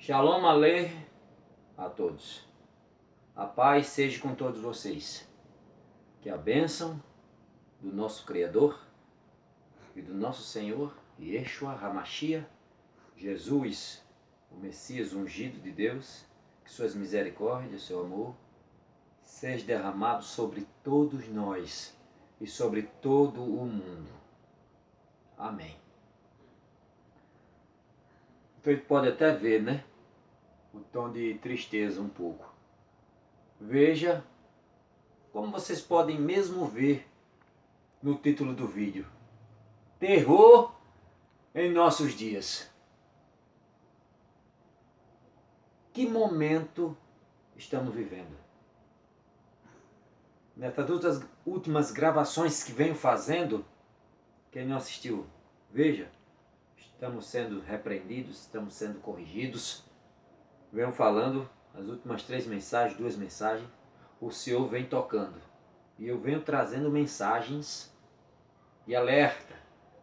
Shalom Aleichem a todos. A paz seja com todos vocês. Que a bênção do nosso Criador e do nosso Senhor, Yeshua HaMashiach, Jesus, o Messias ungido de Deus, que suas misericórdias, seu amor, seja derramado sobre todos nós e sobre todo o mundo. Amém. Então a gente pode até ver, né? O tom de tristeza um pouco. Veja como vocês podem mesmo ver no título do vídeo. Terror em nossos dias. Que momento estamos vivendo? Nessas últimas gravações que venho fazendo, quem não assistiu, veja, estamos sendo repreendidos, estamos sendo corrigidos. Venho falando as últimas 3 mensagens, 2 mensagens, o Senhor vem tocando. E eu venho trazendo mensagens de alerta,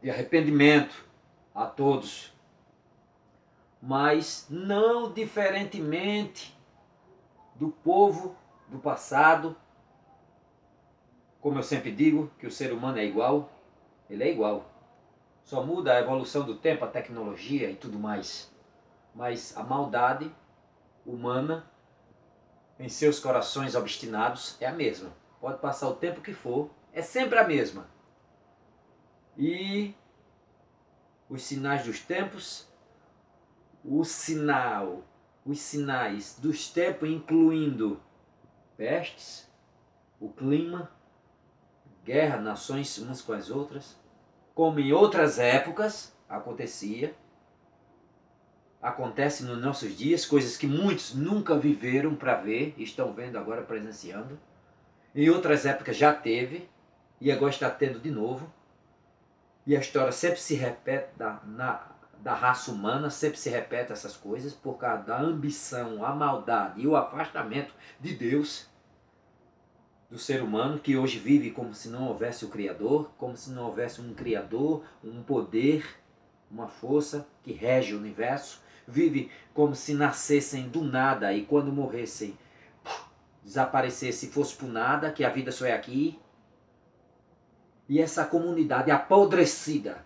de arrependimento a todos. Mas não diferentemente do povo do passado. Como eu sempre digo, que o ser humano é igual, ele é igual. Só muda a evolução do tempo, a tecnologia e tudo mais. Mas a maldade humana em seus corações obstinados é a mesma. Pode passar o tempo que for, é sempre a mesma. E os sinais dos tempos, os sinais dos tempos, incluindo pestes, o clima, guerra, nações umas com as outras, como em outras épocas acontecia, acontece nos nossos dias, coisas que muitos nunca viveram para ver, estão vendo agora, presenciando. Em outras épocas já teve, e agora está tendo de novo. E a história sempre se repete da raça humana, sempre se repete essas coisas, por causa da ambição, a maldade e o afastamento de Deus, do ser humano, que hoje vive como se não houvesse o Criador, como se não houvesse um Criador, um poder, uma força que rege o universo. Vive como se nascessem do nada e quando morressem, desaparecesse, fosse por nada, que a vida só é aqui. E essa comunidade apodrecida,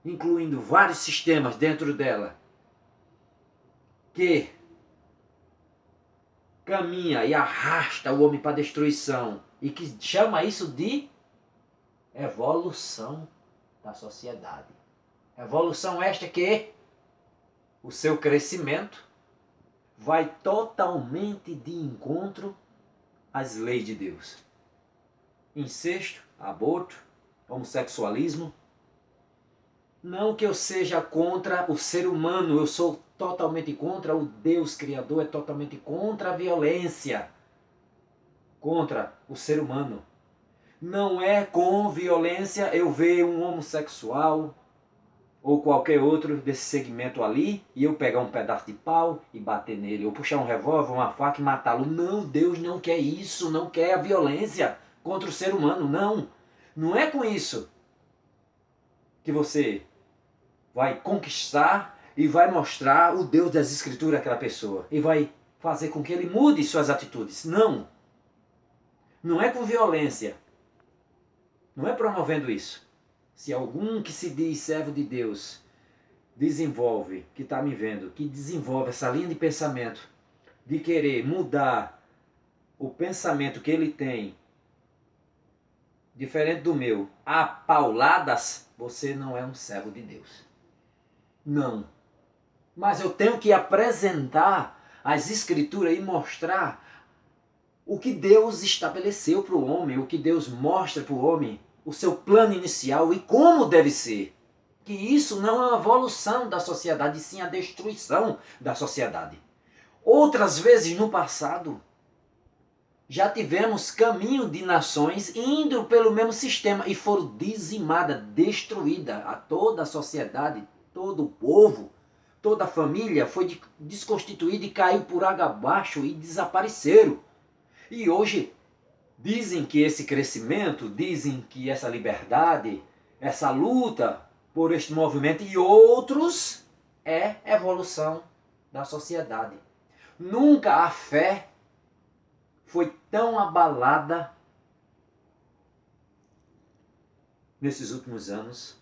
incluindo vários sistemas dentro dela, que caminha e arrasta o homem para a destruição e que chama isso de evolução da sociedade. Evolução esta que o seu crescimento vai totalmente de encontro às leis de Deus. Incesto, aborto, homossexualismo. Não que eu seja contra o ser humano, eu sou totalmente contra o Deus Criador, é totalmente contra a violência, contra o ser humano. Não é com violência eu ver um homossexual ou qualquer outro desse segmento ali, e eu pegar um pedaço de pau e bater nele, ou puxar um revólver, uma faca e matá-lo. Não, Deus não quer isso, não quer a violência contra o ser humano, não. Não é com isso que você vai conquistar e vai mostrar o Deus das Escrituras àquela pessoa, e vai fazer com que ele mude suas atitudes. Não. Não é com violência. Não é promovendo isso. Se algum que se diz servo de Deus desenvolve, que está me vendo, que desenvolve essa linha de pensamento, de querer mudar o pensamento que ele tem, diferente do meu, a pauladas, você não é um servo de Deus. Não. Mas eu tenho que apresentar as Escrituras e mostrar o que Deus estabeleceu para o homem, o que Deus mostra para o homem, o seu plano inicial e como deve ser. Que isso não é uma evolução da sociedade, sim a destruição da sociedade. Outras vezes no passado, já tivemos caminho de nações indo pelo mesmo sistema e foram dizimadas, destruídas. A toda a sociedade, todo o povo, toda a família foi desconstituída e caiu por água abaixo e desapareceram. E hoje dizem que esse crescimento, dizem que essa liberdade, essa luta por este movimento e outros é evolução da sociedade. Nunca a fé foi tão abalada nesses últimos anos.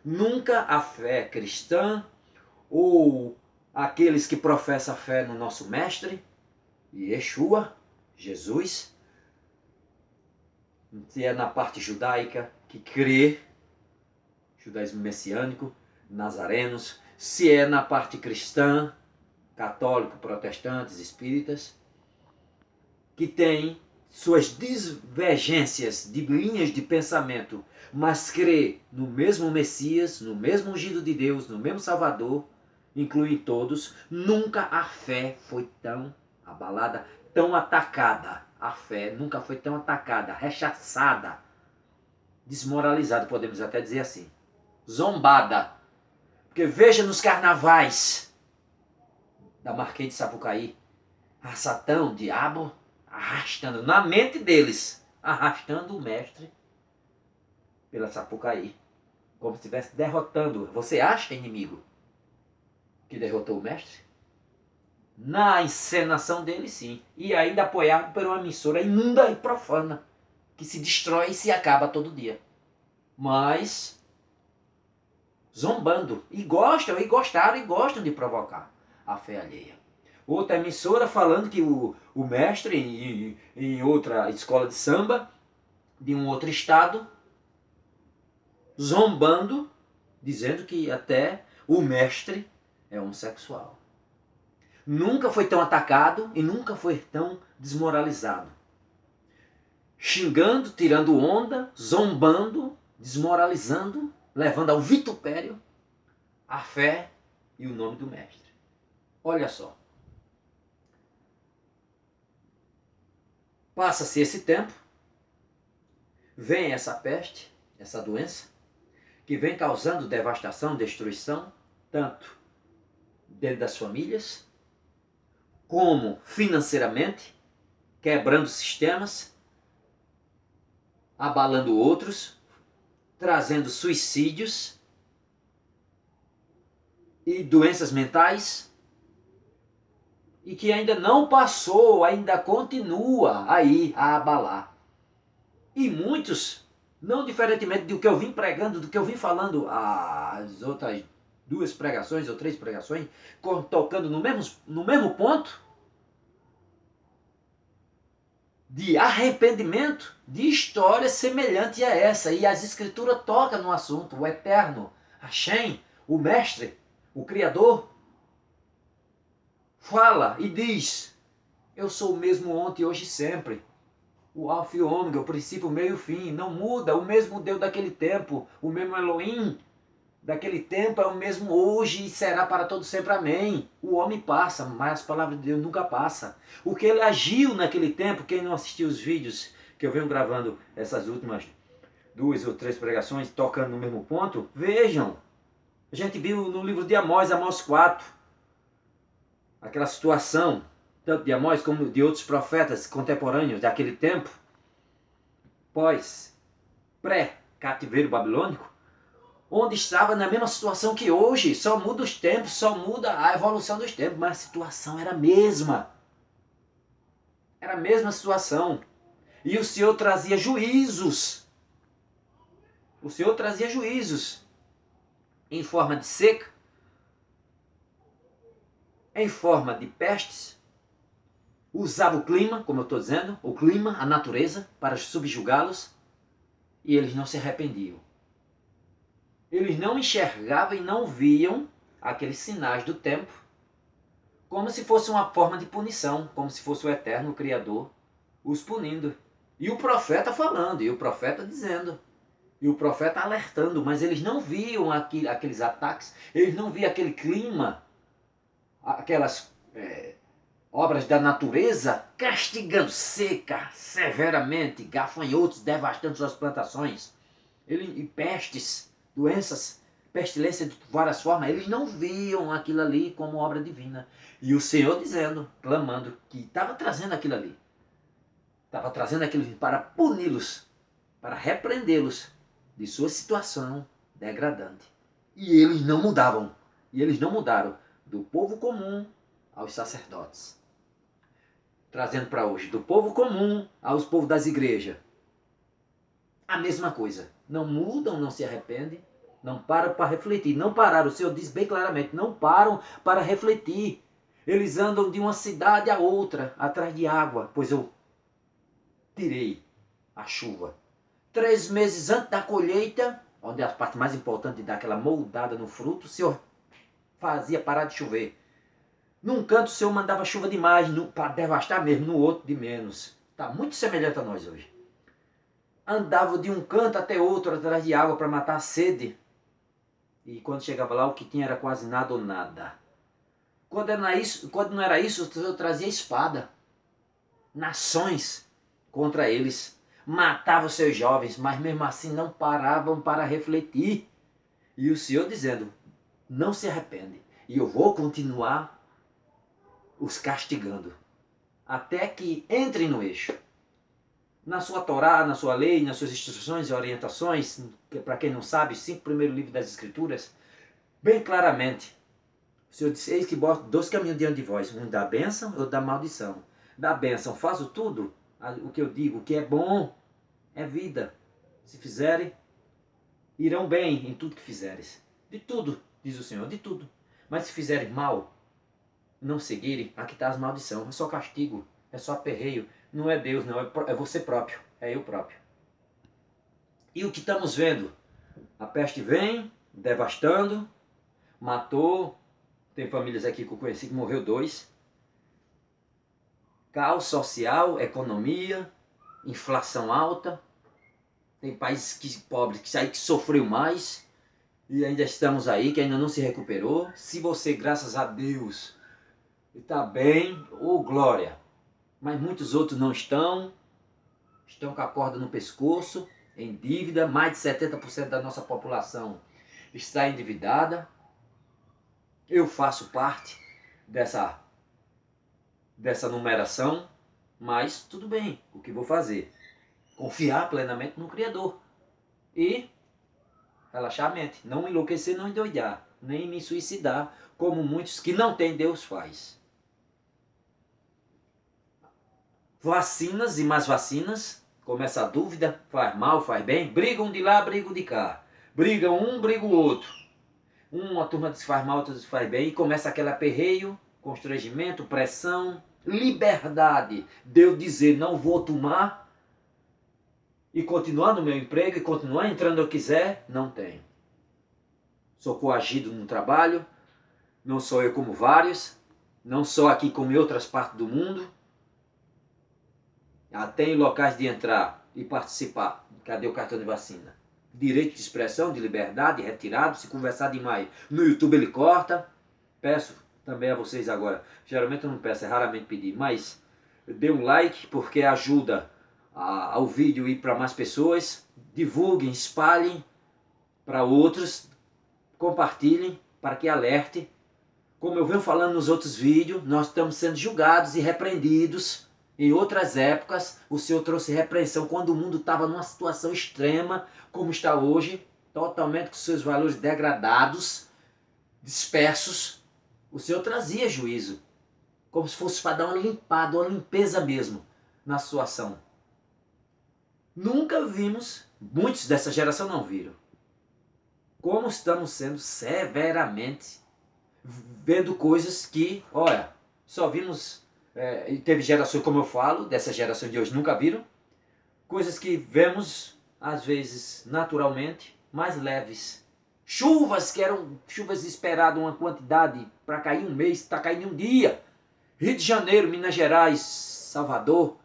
Nunca a fé cristã ou aqueles que professam a fé no nosso Mestre, Yeshua, Jesus, se é na parte judaica, que crê, judaísmo messiânico, nazarenos, se é na parte cristã, católico, protestantes, espíritas, que tem suas divergências de linhas de pensamento, mas crê no mesmo Messias, no mesmo ungido de Deus, no mesmo Salvador, inclui todos, nunca a fé foi tão abalada, tão atacada. A fé nunca foi tão atacada, rechaçada, desmoralizada, podemos até dizer assim. Zombada. Porque veja nos carnavais da Marquês de Sapucaí, a Satã, o diabo, arrastando, na mente deles, arrastando o mestre pela Sapucaí, como se estivesse derrotando. Você acha, inimigo, que derrotou o mestre? Na encenação dele, sim. E ainda apoiado por uma emissora imunda e profana, que se destrói e se acaba todo dia. Mas zombando. E gostam, e gostaram, e gostam de provocar a fé alheia. Outra emissora falando que o mestre em outra escola de samba, de um outro estado, zombando, dizendo que até o mestre é homossexual. Nunca foi tão atacado e nunca foi tão desmoralizado. Xingando, tirando onda, zombando, desmoralizando, levando ao vitupério a fé e o nome do mestre. Olha só. Passa-se esse tempo, vem essa peste, essa doença, que vem causando devastação, destruição, tanto dentro das famílias, como financeiramente, quebrando sistemas, abalando outros, trazendo suicídios e doenças mentais, e que ainda não passou, ainda continua aí a abalar. E muitos, não diferentemente do que eu vim pregando, do que eu vim falando as outras 2 pregações ou 3 pregações, tocando no mesmo ponto de arrependimento, de história semelhante a essa. E as escrituras tocam no assunto, o eterno, Hashem, o mestre, o criador, fala e diz: eu sou o mesmo ontem, hoje e sempre. O Alfa e o Ômega, o princípio, o meio e o fim. Não muda. O mesmo Deus daquele tempo, o mesmo Elohim daquele tempo é o mesmo hoje e será para todo sempre. Amém. O homem passa, mas a palavra de Deus nunca passa. O que ele agiu naquele tempo, quem não assistiu os vídeos que eu venho gravando essas últimas 2 ou 3 pregações, tocando no mesmo ponto, vejam. A gente viu no livro de Amós, Amós 4, aquela situação, tanto de Amós como de outros profetas contemporâneos daquele tempo, pré-cativeiro babilônico, onde estava na mesma situação que hoje. Só muda os tempos, só muda a evolução dos tempos, mas a situação era a mesma. Era a mesma situação. E o Senhor trazia juízos. O Senhor trazia juízos em forma de seca, em forma de pestes. Usava o clima, como eu estou dizendo, o clima, a natureza, para subjugá-los, e eles não se arrependiam. Eles não enxergavam e não viam aqueles sinais do tempo como se fosse uma forma de punição, como se fosse o eterno Criador os punindo. E o profeta falando, e o profeta dizendo, e o profeta alertando, mas eles não viam aqueles ataques, eles não viam aquele clima, aquelas obras da natureza castigando seca, severamente, gafanhotos devastando suas plantações, e pestes, doenças, pestilência de várias formas. Eles não viam aquilo ali como obra divina. E o Senhor dizendo, clamando, que estava trazendo aquilo ali. Estava trazendo aquilo para puni-los, para repreendê-los de sua situação degradante. E eles não mudavam. E eles não mudaram do povo comum, aos sacerdotes. Trazendo para hoje, do povo comum aos povos das igrejas. A mesma coisa. Não mudam, não se arrependem, não param para refletir. Não pararam, o Senhor diz bem claramente, não param para refletir. Eles andam de uma cidade a outra, atrás de água, pois eu tirei a chuva. 3 meses antes da colheita, onde é a parte mais importante de dar aquela moldada no fruto, o Senhor fazia parar de chover. Num canto o Senhor mandava chuva demais, para devastar mesmo, no outro de menos. Está muito semelhante a nós hoje. Andava de um canto até outro atrás de água para matar a sede. E quando chegava lá, o que tinha era quase nada ou nada. Quando não era isso, o Senhor trazia espada. Nações contra eles. Matava os seus jovens, mas mesmo assim não paravam para refletir. E o Senhor dizendo, não se arrepende. E eu vou continuar os castigando. Até que entrem no eixo. Na sua Torá, na sua lei, nas suas instruções e orientações, que para quem não sabe, os 5 primeiros livros das Escrituras, bem claramente, o Senhor disse, eis que boto 2 caminhos diante de vós, um da bênção e outro da maldição. Da bênção, faço tudo, o que eu digo, o que é bom, é vida. Se fizerem, irão bem em tudo que fizeres. De tudo, diz o Senhor, de tudo. Mas se fizerem mal, não seguirem, aqui está as maldições, é só castigo, é só aperreio. Não é Deus, não, é você próprio, é eu próprio. E o que estamos vendo? A peste vem, devastando, matou, tem famílias aqui que eu conheci que morreu 2. Caos social, economia, inflação alta. Tem países pobres que sofreu mais e ainda estamos aí, que ainda não se recuperou. Se você, graças a Deus, está bem, glória. Mas muitos outros não estão com a corda no pescoço, em dívida. Mais de 70% da nossa população está endividada. Eu faço parte dessa numeração, mas tudo bem, o que vou fazer? Confiar plenamente no Criador e relaxar a mente, não enlouquecer, não endoidar, nem me suicidar, como muitos que não têm Deus faz. Vacinas e mais vacinas, começa a dúvida, faz mal, faz bem, brigam de lá, brigam de cá. Brigam um, briga o outro. Uma turma diz que faz mal, outra diz que faz bem, e começa aquele aperreio, constrangimento, pressão, liberdade de eu dizer não vou tomar e continuar no meu emprego e continuar entrando eu quiser, não tenho. Sou coagido no trabalho, não sou eu como vários, não sou aqui como em outras partes do mundo. Tem locais de entrar e participar. Cadê o cartão de vacina? Direito de expressão, de liberdade, retirado. Se conversar demais no YouTube ele corta. Peço também a vocês agora. Geralmente eu não peço, é raramente pedir. Mas dê um like porque ajuda ao vídeo ir para mais pessoas. Divulguem, espalhem para outros. Compartilhem para que alerte. Como eu venho falando nos outros vídeos, nós estamos sendo julgados e repreendidos. Em outras épocas, o Senhor trouxe repreensão quando o mundo estava numa situação extrema, como está hoje, totalmente com seus valores degradados, dispersos. O Senhor trazia juízo, como se fosse para dar uma limpada, uma limpeza mesmo na situação. Nunca vimos, muitos dessa geração não viram, como estamos sendo severamente vendo coisas que, olha, só vimos... teve gerações, como eu falo, dessa geração de hoje nunca viram. Coisas que vemos, às vezes, naturalmente, mais leves. Chuvas que eram chuvas esperadas, uma quantidade para cair um mês, está caindo um dia. Rio de Janeiro, Minas Gerais, Salvador.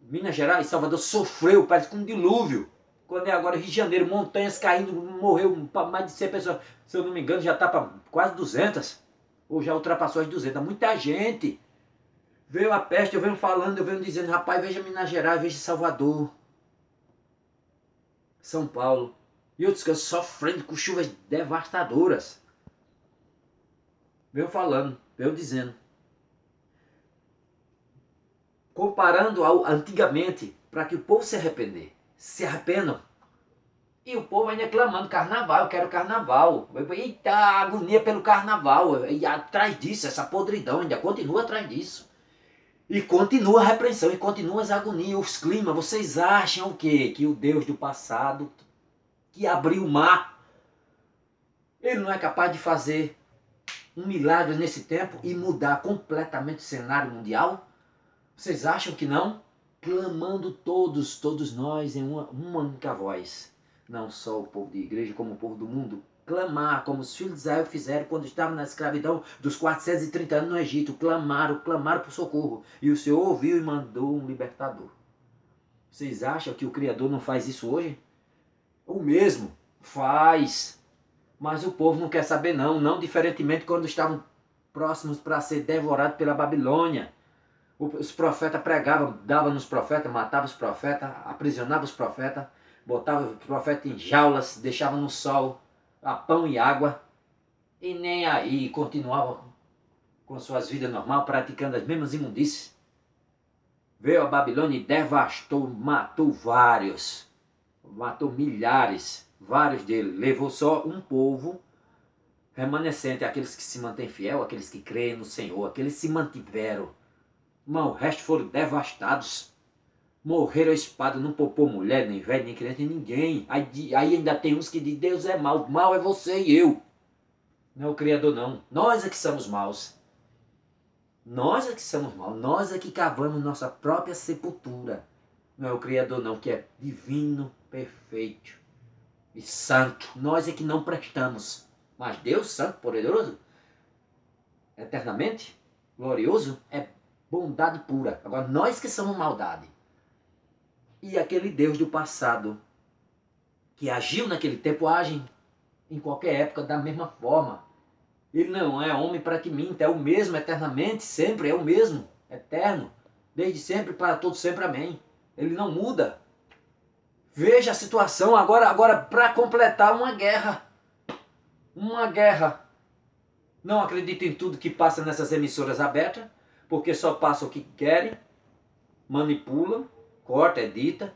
Minas Gerais, Salvador sofreu, parece que um dilúvio. Quando é agora Rio de Janeiro, montanhas caindo, morreu mais de 100 pessoas. Se eu não me engano, já está para quase 200. Ou já ultrapassou as 200. Muita gente. Veio a peste, eu venho falando, eu venho dizendo, rapaz, veja Minas Gerais, veja Salvador, São Paulo. E outros cantos sofrendo com chuvas devastadoras. Venho falando, venho dizendo. Comparando ao antigamente, para que o povo se arrepender. Se arrependam. E o povo ainda clamando, carnaval, eu quero carnaval. Eita, agonia pelo carnaval. E atrás disso, essa podridão ainda continua atrás disso. E continua a repreensão, e continua as agonias, os climas. Vocês acham o quê? Que o Deus do passado, que abriu o mar, ele não é capaz de fazer um milagre nesse tempo e mudar completamente o cenário mundial? Vocês acham que não? Clamando todos nós em uma única voz. Não só o povo de igreja, como o povo do mundo. Clamar, como os filhos de Israel fizeram quando estavam na escravidão dos 430 anos no Egito. Clamaram por socorro. E o Senhor ouviu e mandou um libertador. Vocês acham que o Criador não faz isso hoje? O mesmo. Faz. Mas o povo não quer saber não. Não diferentemente quando estavam próximos para ser devorados pela Babilônia. Os profetas pregavam, davam nos profetas, matavam os profetas, aprisionavam os profetas, botavam os profetas em jaulas, deixavam no sol a pão e água, e nem aí continuavam com suas vidas normais, praticando as mesmas imundícies. Veio a Babilônia e devastou, matou vários, matou milhares, vários deles, levou só um povo remanescente, aqueles que se mantêm fiel, aqueles que creem no Senhor, aqueles que se mantiveram. Mas o resto foram devastados. Morreram a espada, não poupou mulher, nem velho, nem criança, nem ninguém. Aí ainda tem uns que dizem, Deus é mau, mal é você e eu. Não é o Criador não. Nós é que somos maus. Nós é que somos maus. Nós é que cavamos nossa própria sepultura. Não é o Criador não, que é divino, perfeito e santo. Nós é que não prestamos. Mas Deus, santo, poderoso, eternamente, glorioso, é bondade pura. Agora nós que somos maldade. E aquele Deus do passado, que agiu naquele tempo, age em qualquer época da mesma forma. Ele não é homem para que minta, é o mesmo eternamente, sempre é o mesmo, eterno, desde sempre, para todos sempre, amém. Ele não muda. Veja a situação agora para completar uma guerra. Uma guerra. Não acredito em tudo que passa nessas emissoras abertas, porque só passa o que querem, manipulam, corta, edita.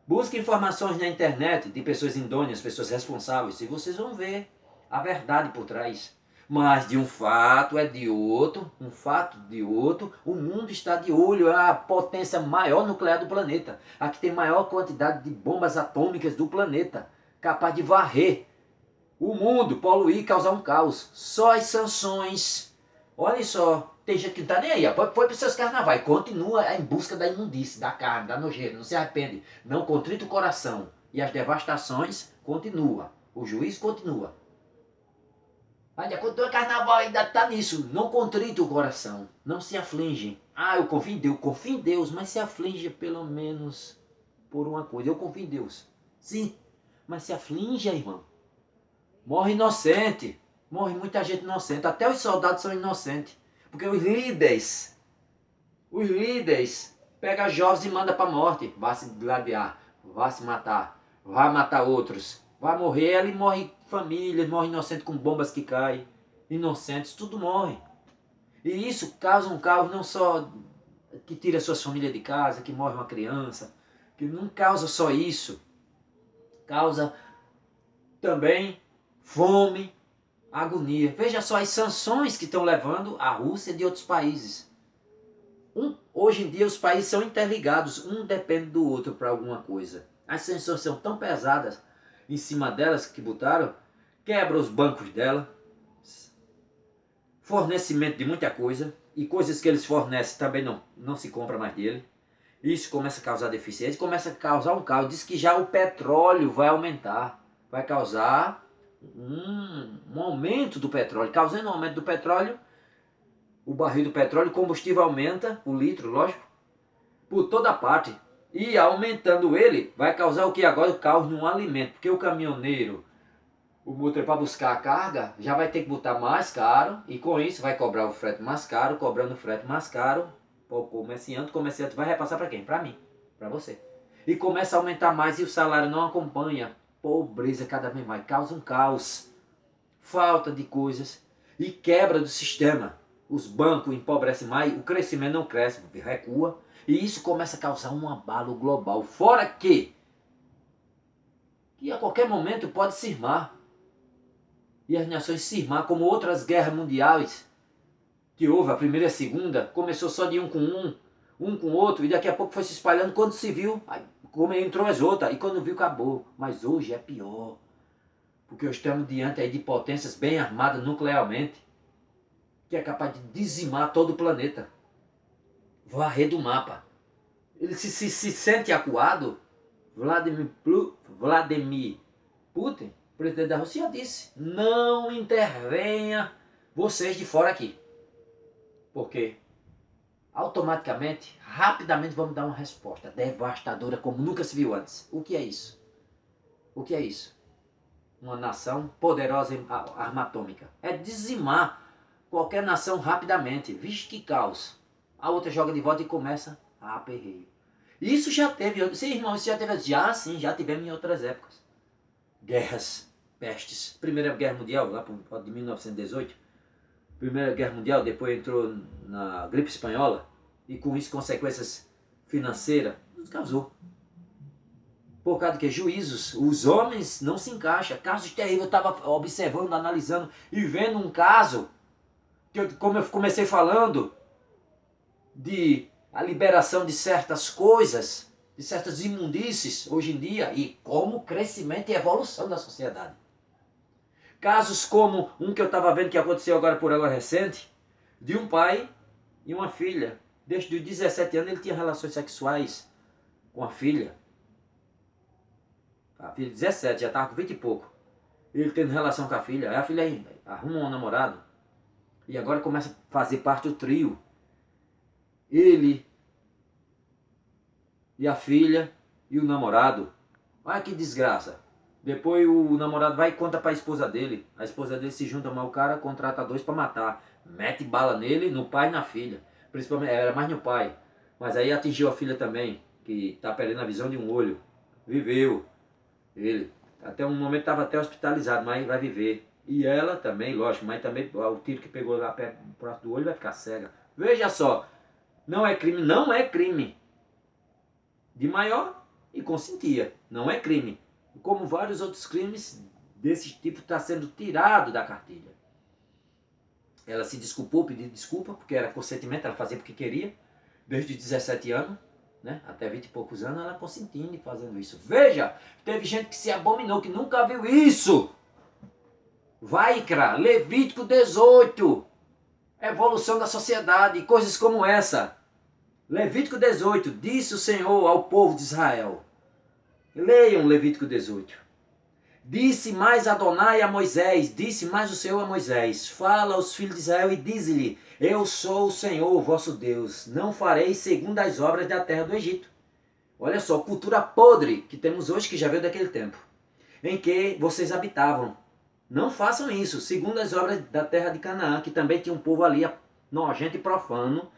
Busque informações na internet de pessoas idôneas, pessoas responsáveis, e vocês vão ver a verdade por trás. Mas de um fato é de outro, um fato de outro, o mundo está de olho, é a potência maior nuclear do planeta, a que tem maior quantidade de bombas atômicas do planeta, capaz de varrer o mundo, poluir, causar um caos. Só as sanções. Olha só, tem gente que não está nem aí, foi para os seus carnavais, continua em busca da imundície, da carne, da nojeira, não se arrepende, não contrita o coração. E as devastações continuam, o juiz continua. Ainda continua carnaval, ainda está nisso, não contrita o coração, não se aflige. Ah, eu confio em Deus, mas se aflige pelo menos por uma coisa. Eu confio em Deus, sim, mas se aflige, irmão. Morre inocente, morre muita gente inocente, até os soldados são inocentes. Porque os líderes pegam jovens e mandam para a morte. Vai se gladiar, vai se matar, vai matar outros, vai morrer. Ali morre famílias, morre inocente com bombas que caem. Inocentes, tudo morre. E isso causa um caos não só que tira suas famílias de casa, que morre uma criança, que não causa só isso. Causa também fome, agonia. Veja só as sanções que estão levando a Rússia e de outros países. Hoje em dia os países são interligados, um depende do outro para alguma coisa. As sanções são tão pesadas em cima delas que botaram, quebra os bancos dela, fornecimento de muita coisa, e coisas que eles fornecem também não se compra mais dele. Isso começa a causar deficiência, começa a causar um caos. Diz que já o petróleo vai aumentar, vai causar um aumento do petróleo. Causando um aumento do petróleo, o barril do petróleo, o combustível aumenta, o litro, lógico, por toda parte. E aumentando ele, vai causar o que agora? O caos no alimento. Porque o caminhoneiro, o motor para buscar a carga, já vai ter que botar mais caro. E com isso vai cobrar o frete mais caro. Cobrando o frete mais caro, o comerciante vai repassar para quem? Para mim, para você. E começa a aumentar mais e o salário não acompanha. Pobreza cada vez mais, causa um caos. Falta de coisas e quebra do sistema. Os bancos empobrecem mais, o crescimento não cresce, recua. E isso começa a causar um abalo global. Fora que que a qualquer momento pode cismar. E as nações cismar, como outras guerras mundiais que houve, a primeira e a segunda, começou só de um com outro, e daqui a pouco foi se espalhando. Quando se viu, aí, como entrou as outras, e quando viu, acabou. Mas hoje é pior, porque estamos diante aí de potências bem armadas nuclearmente, que é capaz de dizimar todo o planeta, varrer do mapa. Ele se sente acuado. Vladimir Putin, presidente da Rússia, disse: não intervenha vocês de fora aqui. Porque automaticamente, rapidamente vamos dar uma resposta devastadora como nunca se viu antes. O que é isso? O que é isso? Uma nação poderosa em arma atômica. É dizimar qualquer nação rapidamente. Vixe, que caos. A outra joga de volta e começa a aperreio. Isso já teve, sim, irmão, isso já teve, já tivemos em outras épocas. Guerras, pestes. Primeira Guerra Mundial, lá de 1918. Primeira Guerra Mundial, depois entrou na gripe espanhola, e com isso consequências financeiras, nos causou. Por causa de que juízos, os homens não se encaixam. Casos terríveis, eu estava observando, analisando e vendo um caso, como eu comecei falando, de a liberação de certas coisas, de certas imundícies hoje em dia, e como crescimento e evolução da sociedade. Casos como um que eu estava vendo que aconteceu agora recente, de um pai e uma filha. Desde os 17 anos ele tinha relações sexuais com a filha. A filha de 17, já estava com 20 e pouco. Ele tendo relação com a filha. Aí a filha arruma um namorado. E agora começa a fazer parte do trio. Ele e a filha e o namorado. Olha que desgraça. Depois o namorado vai e conta para a esposa dele. A esposa dele se junta mal o cara, contrata dois para matar. Mete bala nele, no pai e na filha. Principalmente, era mais no pai. Mas aí atingiu a filha também, que está perdendo a visão de um olho. Viveu. Ele. Até um momento estava até hospitalizado, mas vai viver. E ela também, lógico, mas também o tiro que pegou lá perto do olho vai ficar cega. Veja só. Não é crime, não é crime. De maior e consentia. Não é crime. Como vários outros crimes desse tipo está sendo tirado da cartilha. Ela se desculpou, pediu desculpa, porque era consentimento, ela fazia porque queria, desde os 17 anos, né, até 20 e poucos anos, ela consentindo e fazendo isso. Veja, teve gente que se abominou, que nunca viu isso. Vaikra, Levítico 18, evolução da sociedade, coisas como essa. Levítico 18, disse o Senhor ao povo de Israel. Leiam Levítico 18. Disse mais Adonai a Moisés, disse mais o Senhor a Moisés, fala aos filhos de Israel e diz-lhe, eu sou o Senhor, vosso Deus, não farei segundo as obras da terra do Egito. Olha só, cultura podre que temos hoje, que já veio daquele tempo, em que vocês habitavam. Não façam isso, segundo as obras da terra de Canaã, que também tinha um povo ali nojento e profano,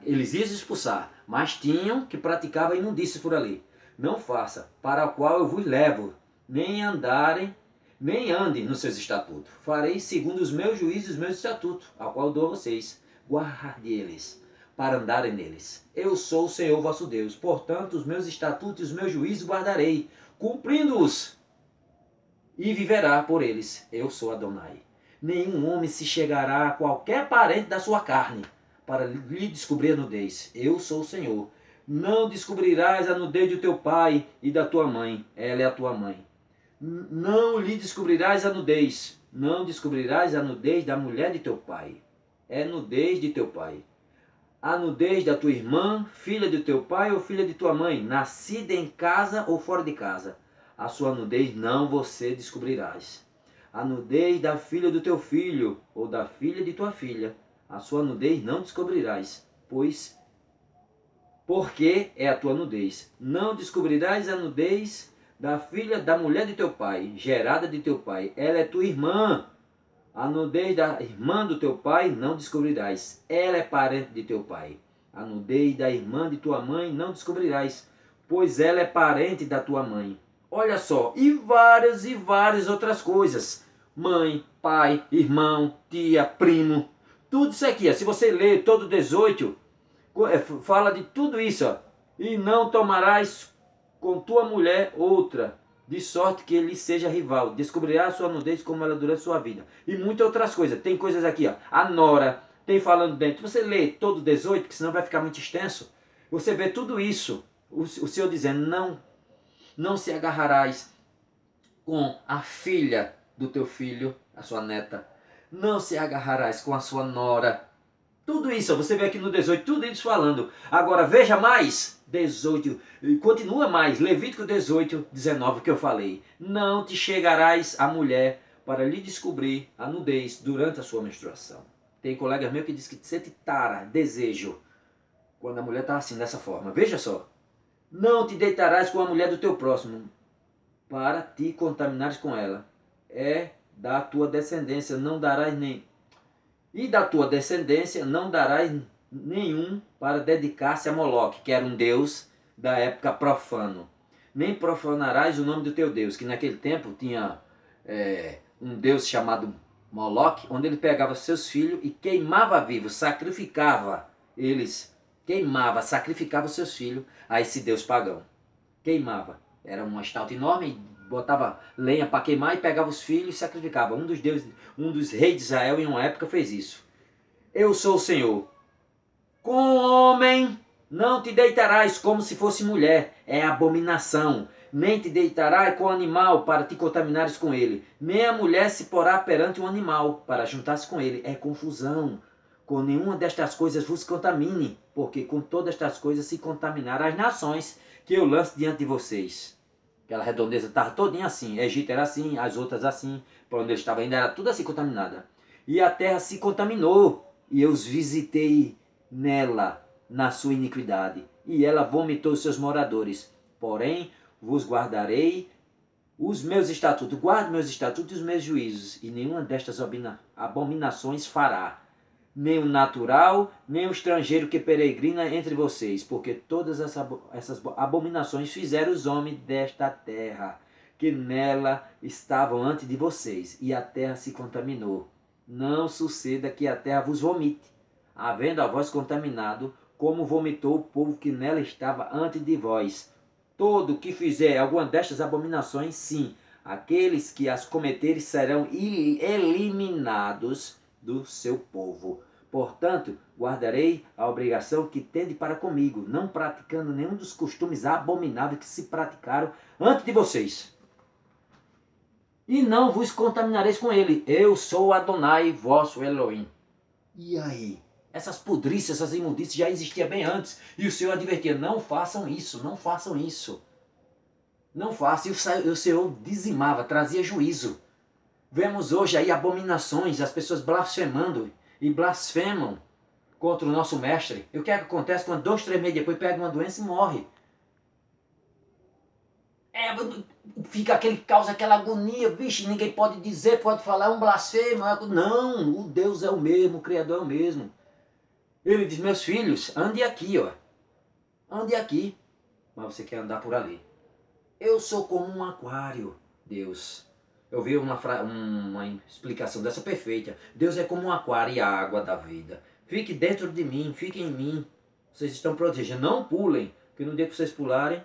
eles iam expulsar, mas tinham que praticavam imundícias por ali. Não faça, para o qual eu vos levo, nem andem nos seus estatutos. Farei segundo os meus juízos e os meus estatutos, ao qual dou a vocês. Guarde-eles, para andarem neles. Eu sou o Senhor vosso Deus. Portanto, os meus estatutos e os meus juízos guardarei, cumprindo-os, e viverá por eles. Eu sou Adonai. Nenhum homem se chegará a qualquer parente da sua carne, para lhe descobrir a nudez. Eu sou o Senhor. Não descobrirás a nudez do teu pai e da tua mãe. Ela é a tua mãe. Não lhe descobrirás a nudez. Não descobrirás a nudez da mulher de teu pai. É nudez de teu pai. A nudez da tua irmã, filha de teu pai ou filha de tua mãe, nascida em casa ou fora de casa. A sua nudez não você descobrirás. A nudez da filha do teu filho ou da filha de tua filha. A sua nudez não descobrirás, porque é a tua nudez. Não descobrirás a nudez da filha da mulher de teu pai, gerada de teu pai. Ela é tua irmã. A nudez da irmã do teu pai não descobrirás. Ela é parente de teu pai. A nudez da irmã de tua mãe não descobrirás, pois ela é parente da tua mãe. Olha só, e várias outras coisas. Mãe, pai, irmão, tia, primo. Tudo isso aqui, se você ler todo 18, fala de tudo isso. Ó. E não tomarás com tua mulher outra, de sorte que ele seja rival. Descobrirá a sua nudez como ela durante sua vida. E muitas outras coisas. Tem coisas aqui, ó. A nora, tem falando dentro. Você lê todo 18, que senão vai ficar muito extenso. Você vê tudo isso. O Senhor dizendo, não se agarrarás com a filha do teu filho, a sua neta. Não se agarrarás com a sua nora. Tudo isso, você vê aqui no 18, tudo isso falando. Agora veja mais, 18, continua mais, Levítico 18, 19 que eu falei. Não te chegarás à mulher para lhe descobrir a nudez durante a sua menstruação. Tem colegas meus que diz que sente tara, desejo, quando a mulher está assim, dessa forma. Veja só. Não te deitarás com a mulher do teu próximo, para te contaminares com ela. É da tua descendência, não darás nem... E da tua descendência não darás nenhum para dedicar-se a Moloque, que era um deus da época profano. Nem profanarás o nome do teu Deus, que naquele tempo tinha um deus chamado Moloque, onde ele pegava seus filhos e queimava vivos, sacrificava eles, sacrificava os seus filhos a esse deus pagão. Queimava. Era uma estátua enorme, botava lenha para queimar e pegava os filhos e sacrificava. Um dos reis de Israel em uma época fez isso. Eu sou o Senhor. Com homem não te deitarás como se fosse mulher, é abominação. Nem te deitarás com animal para te contaminares com ele. Nem a mulher se porá perante um animal para juntar-se com ele. É confusão. Com nenhuma destas coisas vos contamine, porque com todas estas coisas se contaminaram as nações que eu lanço diante de vocês. Aquela redondeza estava todinha assim, Egito era assim, as outras assim, para onde ele estava ainda era tudo assim contaminada. E a terra se contaminou, e eu os visitei nela, na sua iniquidade, e ela vomitou os seus moradores. Porém, vos guardarei os meus estatutos, guarde meus estatutos e os meus juízos, e nenhuma destas abominações fará. Nem o natural, nem o estrangeiro que peregrina entre vocês, porque todas essas abominações fizeram os homens desta terra, que nela estavam antes de vocês, e a terra se contaminou. Não suceda que a terra vos vomite, havendo a vós contaminado, como vomitou o povo que nela estava antes de vós. Todo que fizer alguma destas abominações, sim, aqueles que as cometerem serão eliminados do seu povo. Portanto, guardarei a obrigação que tende para comigo, não praticando nenhum dos costumes abomináveis que se praticaram antes de vocês. E não vos contaminareis com ele. Eu sou Adonai, vosso Elohim. E aí? Essas podrices, essas imundícias já existiam bem antes. E o Senhor advertia, não façam isso, não façam isso. Não façam. E o Senhor dizimava, trazia juízo. Vemos hoje aí abominações, as pessoas blasfemando e blasfemam contra o nosso mestre. E o que é que acontece quando 2, 3 meses depois pega uma doença e morre? Fica aquele caos, aquela agonia, vixe, ninguém pode dizer, pode falar, é um blasfemo. Não, o Deus é o mesmo, o Criador é o mesmo. Ele diz, meus filhos, ande aqui, ó. Ande aqui. Mas você quer andar por ali. Eu sou como um aquário, Deus. Eu vi uma explicação dessa perfeita. Deus é como um aquário e a água da vida. Fique dentro de mim, fique em mim. Vocês estão protegidos. Não pulem, porque no dia que vocês pularem,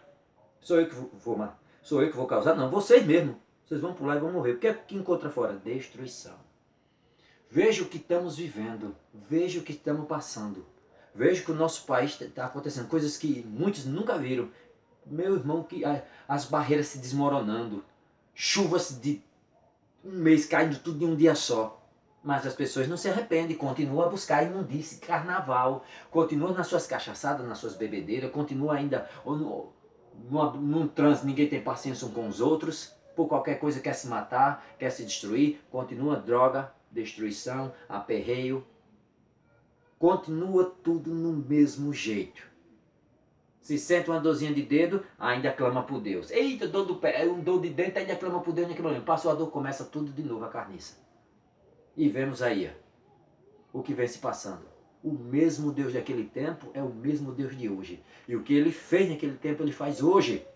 sou eu que vou causar. Não, vocês mesmo. Vocês vão pular e vão morrer. O que é que encontra fora? Destruição. Veja o que estamos vivendo. Veja o que estamos passando. Veja que o nosso país está acontecendo. Coisas que muitos nunca viram. Meu irmão, que as barreiras se desmoronando. Chuvas de um mês caindo tudo em um dia só. Mas as pessoas não se arrependem, continuam a buscar imundície, carnaval, continuam nas suas cachaçadas, nas suas bebedeiras, continuam ainda num trânsito, ninguém tem paciência um com os outros, por qualquer coisa quer se matar, quer se destruir, continua droga, destruição, aperreio, continua tudo no mesmo jeito. Se sente uma dorzinha de dedo, ainda clama por Deus. Eita, dor do pé, um dor de dente, ainda clama por Deus, ainda clama. Passou a dor, começa tudo de novo, a carniça. E vemos aí o que vem se passando. O mesmo Deus daquele tempo é o mesmo Deus de hoje. E o que ele fez naquele tempo, ele faz hoje.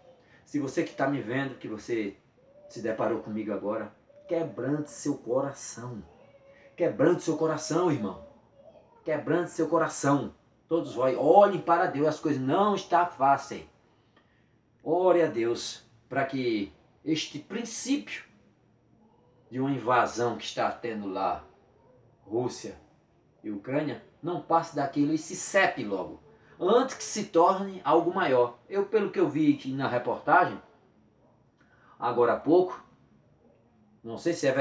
Se você que está me vendo, que você se deparou comigo agora, quebrante seu coração. Quebrante seu coração, irmão. Quebrante seu coração. Todos olhem para Deus, as coisas não estão fáceis. Ore a Deus para que este princípio de uma invasão que está tendo lá, Rússia e Ucrânia, não passe daquilo e se sepe logo, antes que se torne algo maior. Pelo que eu vi aqui na reportagem, agora há pouco, não sei se é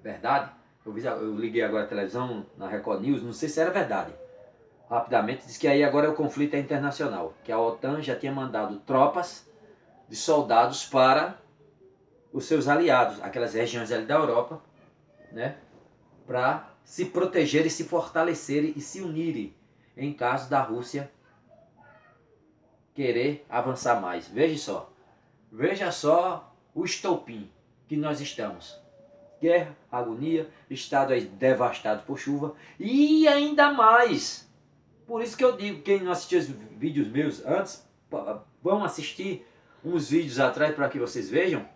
verdade, eu liguei agora a televisão na Record News, não sei se era verdade. Rapidamente, diz que aí agora o conflito é internacional, que a OTAN já tinha mandado tropas de soldados para os seus aliados, aquelas regiões ali da Europa, né, para se protegerem, se fortalecerem e se unirem em caso da Rússia querer avançar mais. Veja só o estopim que nós estamos. Guerra, agonia, estado aí devastado por chuva e ainda mais. Por isso que eu digo, quem não assistiu os vídeos meus antes, vão assistir uns vídeos atrás para que vocês vejam.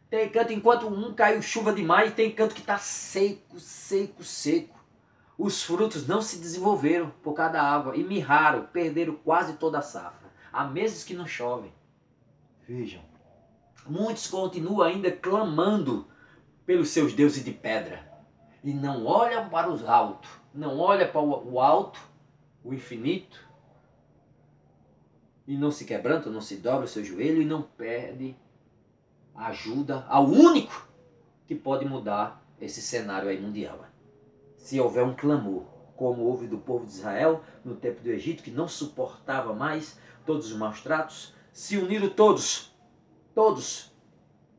Tem canto, enquanto caiu chuva demais, tem canto que está seco, seco, seco. Os frutos não se desenvolveram por causa da água e mirraram, perderam quase toda a safra. Há meses que não chove. Vejam, muitos continuam ainda clamando pelos seus deuses de pedra e não olham para os altos, não olham para o alto, o infinito, e não se quebrantam, não se dobram o seu joelho e não pede ajuda ao único que pode mudar esse cenário aí mundial. Se houver um clamor, como houve do povo de Israel no tempo do Egito, que não suportava mais todos os maus tratos, se uniram todos,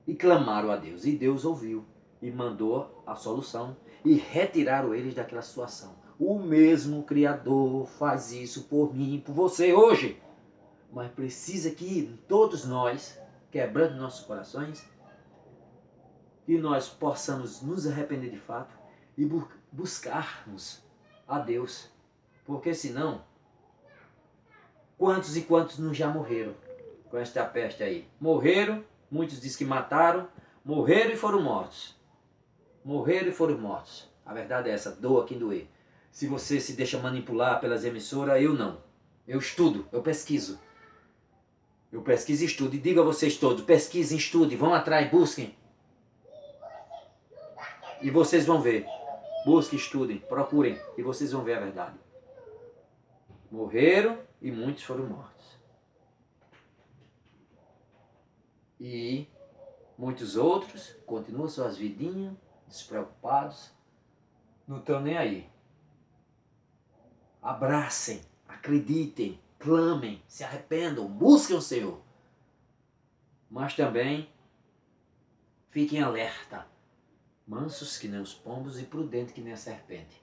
e clamaram a Deus. E Deus ouviu e mandou a solução e retiraram eles daquela situação. O mesmo Criador faz isso por mim e por você hoje. Mas precisa que todos nós, quebrando nossos corações, que nós possamos nos arrepender de fato e buscarmos a Deus. Porque senão, quantos e quantos não já morreram com esta peste aí? Morreram, muitos dizem que mataram, morreram e foram mortos. Morreram e foram mortos. A verdade é essa, doa quem doer. Se você se deixa manipular pelas emissoras, eu não. Eu estudo, eu pesquiso. Eu pesquiso e estudo. E digo a vocês todos, pesquisem, estudem, vão atrás, busquem. E vocês vão ver. Busquem, estudem, procurem e vocês vão ver a verdade. Morreram e muitos foram mortos. E muitos outros continuam suas vidinhas, despreocupados, não estão nem aí. Abracem, acreditem, clamem, se arrependam, busquem o Senhor. Mas também fiquem alerta, mansos que nem os pombos e prudentes que nem a serpente.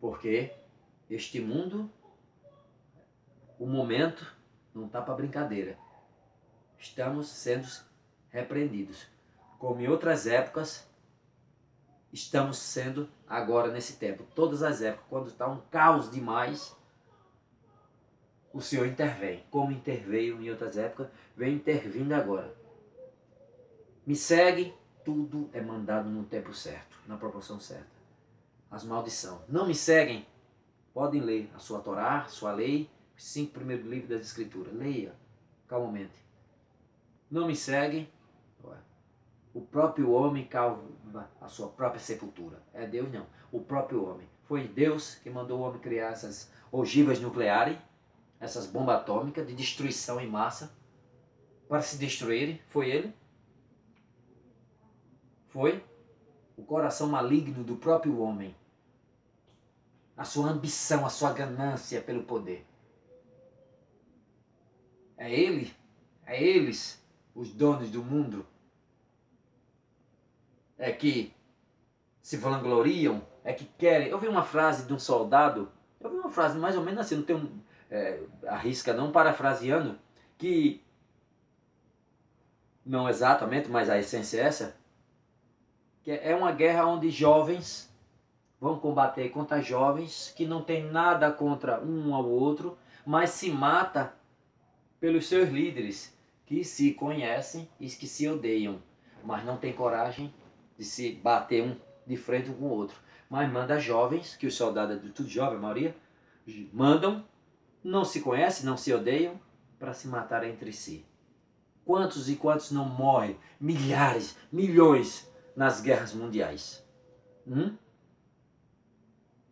Porque este mundo, o momento, não está para brincadeira. Estamos sendo repreendidos. Como em outras épocas, estamos sendo agora nesse tempo. Todas as épocas, quando está um caos demais, o Senhor intervém. Como interveio em outras épocas, vem intervindo agora. Me segue, tudo é mandado no tempo certo, na proporção certa. As maldições. Não me seguem, podem ler a sua Torá, sua lei, os 5 primeiros livros das Escrituras. Leia calmamente. Não me seguem, o próprio homem cava a sua própria sepultura. É Deus não, o próprio homem. Foi Deus que mandou o homem criar essas ogivas nucleares, essas bombas atômicas de destruição em massa, para se destruírem. Foi ele. Foi o coração maligno do próprio homem. A sua ambição, a sua ganância pelo poder. É eles, os donos do mundo, é que se vangloriam, é que querem. Eu vi uma frase de um soldado, eu vi uma frase mais ou menos assim, não tenho arrisca não, parafraseando, que não exatamente, mas a essência é essa, que é uma guerra onde jovens vão combater contra jovens que não tem nada contra um ao outro, mas se mata pelos seus líderes, que se conhecem e que se odeiam, mas não tem coragem de se bater um de frente um com o outro. Mas manda jovens, que os soldados, tudo jovem, a maioria, mandam, não se conhecem, não se odeiam, para se matar entre si. Quantos e quantos não morrem? Milhares, milhões nas guerras mundiais.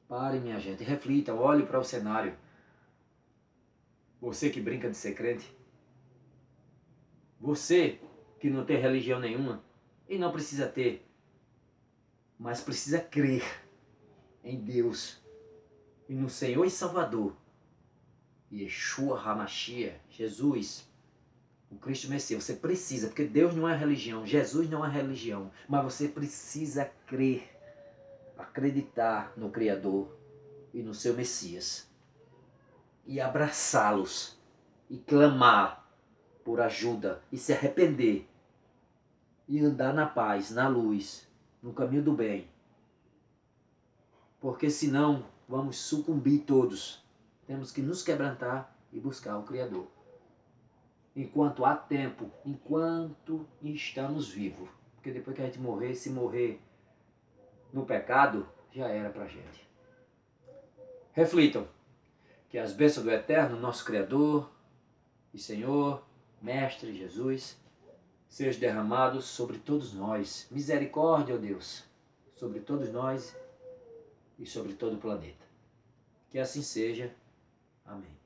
Pare, minha gente, reflita, olhe para o cenário. Você que brinca de ser crente, você que não tem religião nenhuma, e não precisa ter, mas precisa crer em Deus e no Senhor e Salvador, Yeshua HaMashiach, Jesus, o Cristo Messias. Você precisa, porque Deus não é religião, Jesus não é religião, mas você precisa crer, acreditar no Criador e no seu Messias, e abraçá-los, e clamar por ajuda, e se arrepender, e andar na paz, na luz, no caminho do bem. Porque senão vamos sucumbir todos. Temos que nos quebrantar e buscar o Criador. Enquanto há tempo, enquanto estamos vivos. Porque depois que a gente morrer, se morrer no pecado, já era pra gente. Reflitam que as bênçãos do Eterno, nosso Criador e Senhor, Mestre Jesus, sejam derramados sobre todos nós. Misericórdia, ó Deus, sobre todos nós e sobre todo o planeta. Que assim seja. Amém.